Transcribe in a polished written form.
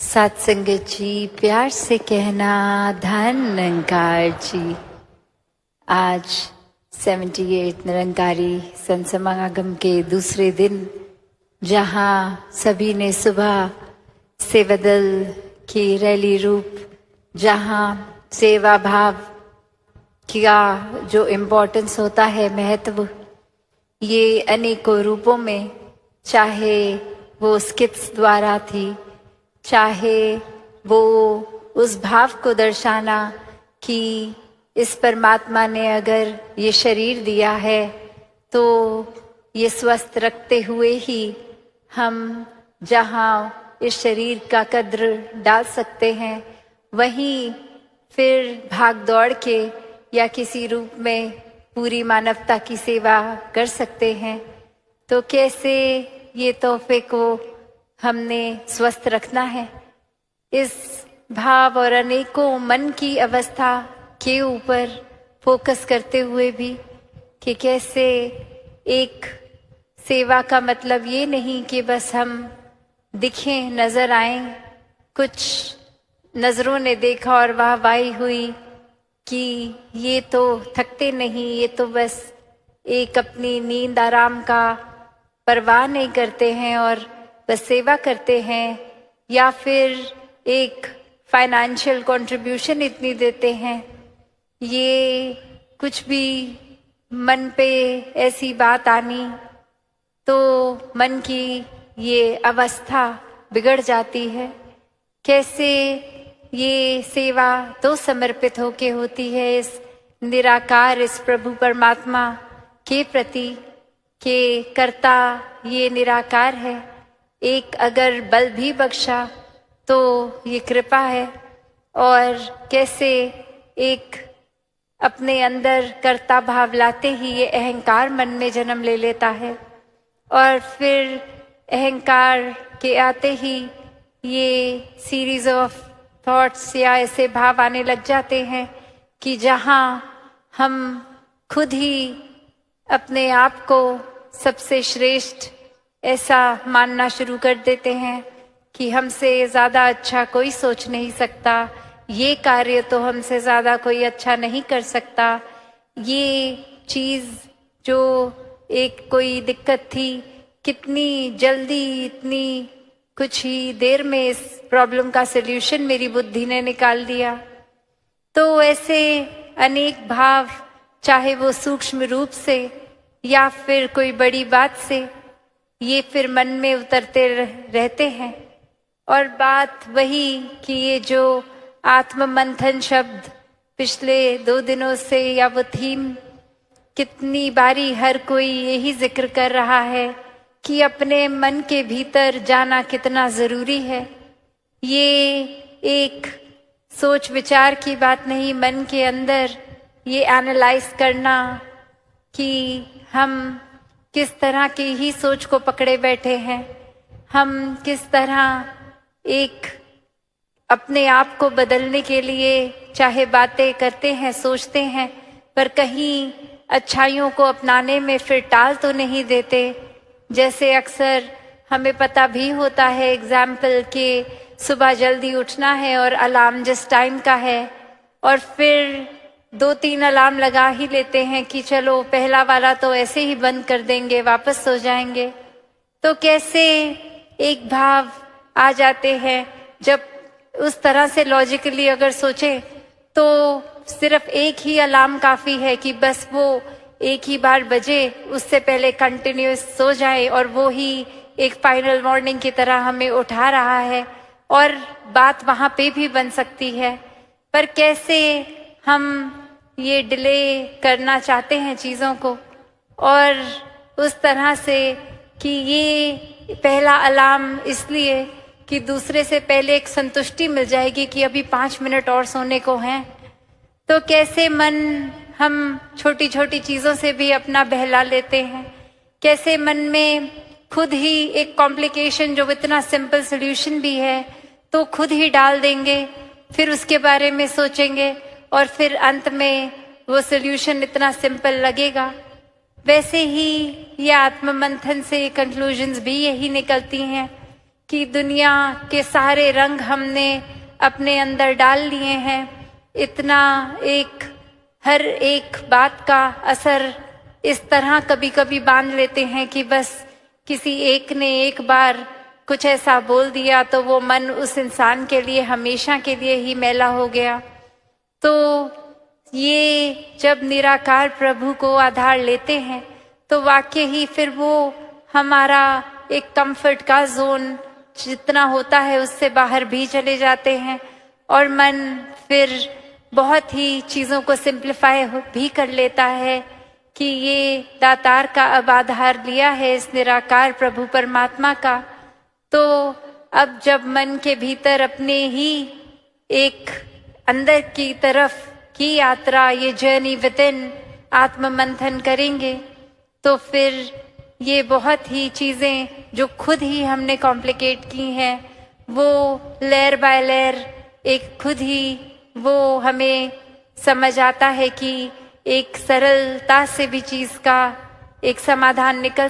सत्संगत जी, प्यार से कहना धन निरंकार जी। आज 78 निरंकारी संत समागम के दूसरे दिन, जहाँ सभी ने सुबह सेवा दल की रैली रूप, जहाँ सेवा भाव का जो इम्पोर्टेंस होता है, महत्व, ये अनेकों रूपों में, चाहे वो स्किट्स द्वारा थी, चाहे वो उस भाव को दर्शाना कि इस परमात्मा ने अगर ये शरीर दिया है तो ये स्वस्थ रखते हुए ही हम जहाँ इस शरीर का कद्र डाल सकते हैं, वहीं फिर भाग दौड़ के या किसी रूप में पूरी मानवता की सेवा कर सकते हैं। तो कैसे ये तोहफे को हमने स्वस्थ रखना है, इस भाव और अनेकों मन की अवस्था के ऊपर फोकस करते हुए भी कि कैसे एक सेवा का मतलब ये नहीं कि बस हम दिखें, नजर आएं, कुछ नजरों ने देखा और वाहवाही हुई कि ये तो थकते नहीं, ये तो बस एक अपनी नींद आराम का परवाह नहीं करते हैं और बस सेवा करते हैं, या फिर एक फाइनेंशियल कंट्रीब्यूशन इतनी देते हैं। ये कुछ भी मन पे ऐसी बात आनी तो मन की ये अवस्था बिगड़ जाती है। कैसे ये सेवा तो समर्पित होके होती है इस निराकार, इस प्रभु परमात्मा के प्रति, के कर्ता ये निराकार है। एक अगर बल भी बख्शा तो ये कृपा है। और कैसे एक अपने अंदर कर्ता भाव लाते ही ये अहंकार मन में जन्म ले लेता है, और फिर अहंकार के आते ही ये सीरीज ऑफ थॉट्स या ऐसे भाव आने लग जाते हैं कि जहाँ हम खुद ही अपने आप को सबसे श्रेष्ठ ऐसा मानना शुरू कर देते हैं कि हमसे ज़्यादा अच्छा कोई सोच नहीं सकता, ये कार्य तो हमसे ज़्यादा कोई अच्छा नहीं कर सकता। ये चीज़ जो एक कोई दिक्कत थी, कितनी जल्दी, इतनी कुछ ही देर में इस प्रॉब्लम का सल्यूशन मेरी बुद्धि ने निकाल दिया। तो ऐसे अनेक भाव, चाहे वो सूक्ष्म रूप से या फिर कोई बड़ी बात से, ये फिर मन में उतरते रहते हैं। और बात वही कि ये जो आत्म मंथन शब्द पिछले 2 दिनों से, या वो थीम, कितनी बारी हर कोई यही जिक्र कर रहा है कि अपने मन के भीतर जाना कितना जरूरी है। ये एक सोच विचार की बात नहीं, मन के अंदर ये एनालाइज करना कि हम किस तरह की ही सोच को पकड़े बैठे हैं, हम किस तरह एक अपने आप को बदलने के लिए चाहे बातें करते हैं, सोचते हैं, पर कहीं अच्छाइयों को अपनाने में फिर टाल तो नहीं देते। जैसे अक्सर हमें पता भी होता है, एग्जाम्पल के सुबह जल्दी उठना है और अलार्म जिस टाइम का है, और फिर 2-3 अलार्म लगा ही लेते हैं कि चलो पहला वाला तो ऐसे ही बंद कर देंगे, वापस सो जाएंगे। तो कैसे एक भाव आ जाते हैं, जब उस तरह से लॉजिकली अगर सोचें तो सिर्फ एक ही अलार्म काफी है कि बस वो एक ही बार बजे, उससे पहले कंटिन्यूस सो जाए, और वो ही एक फाइनल वार्निंग की तरह हमें उठा रहा है, और बात वहां पे भी बन सकती है। पर कैसे हम ये डिले करना चाहते हैं चीज़ों को, और उस तरह से कि ये पहला अलार्म इसलिए कि दूसरे से पहले एक संतुष्टि मिल जाएगी कि अभी 5 मिनट और सोने को हैं। तो कैसे मन हम छोटी छोटी चीज़ों से भी अपना बहला लेते हैं, कैसे मन में खुद ही एक कॉम्प्लिकेशन जो इतना सिंपल सोल्यूशन भी है तो खुद ही डाल देंगे, फिर उसके बारे में सोचेंगे और फिर अंत में वो सोल्यूशन इतना सिंपल लगेगा। वैसे ही ये आत्म मंथन से कंक्लूजन्स भी यही निकलती हैं कि दुनिया के सारे रंग हमने अपने अंदर डाल लिए हैं। इतना हर एक बात का असर इस तरह कभी कभी बांध लेते हैं कि बस किसी एक ने एक बार कुछ ऐसा बोल दिया तो वो मन उस इंसान के लिए हमेशा के लिए ही मैला हो गया। तो ये जब निराकार प्रभु को आधार लेते हैं तो वाकई ही फिर वो हमारा एक कंफर्ट का जोन जितना होता है उससे बाहर भी चले जाते हैं और मन फिर बहुत ही चीज़ों को सिंप्लीफाई भी कर लेता है कि ये दातार का अब आधार लिया है इस निराकार प्रभु परमात्मा का। तो अब जब मन के भीतर अपने ही एक अंदर की तरफ की यात्रा, ये जर्नी विद इन आत्म मंथन करेंगे तो फिर ये बहुत ही चीज़ें जो खुद ही हमने कॉम्प्लिकेट की हैं वो लेयर बाय लेयर एक खुद ही वो हमें समझ आता है कि एक सरलता से भी चीज़ का एक समाधान निकल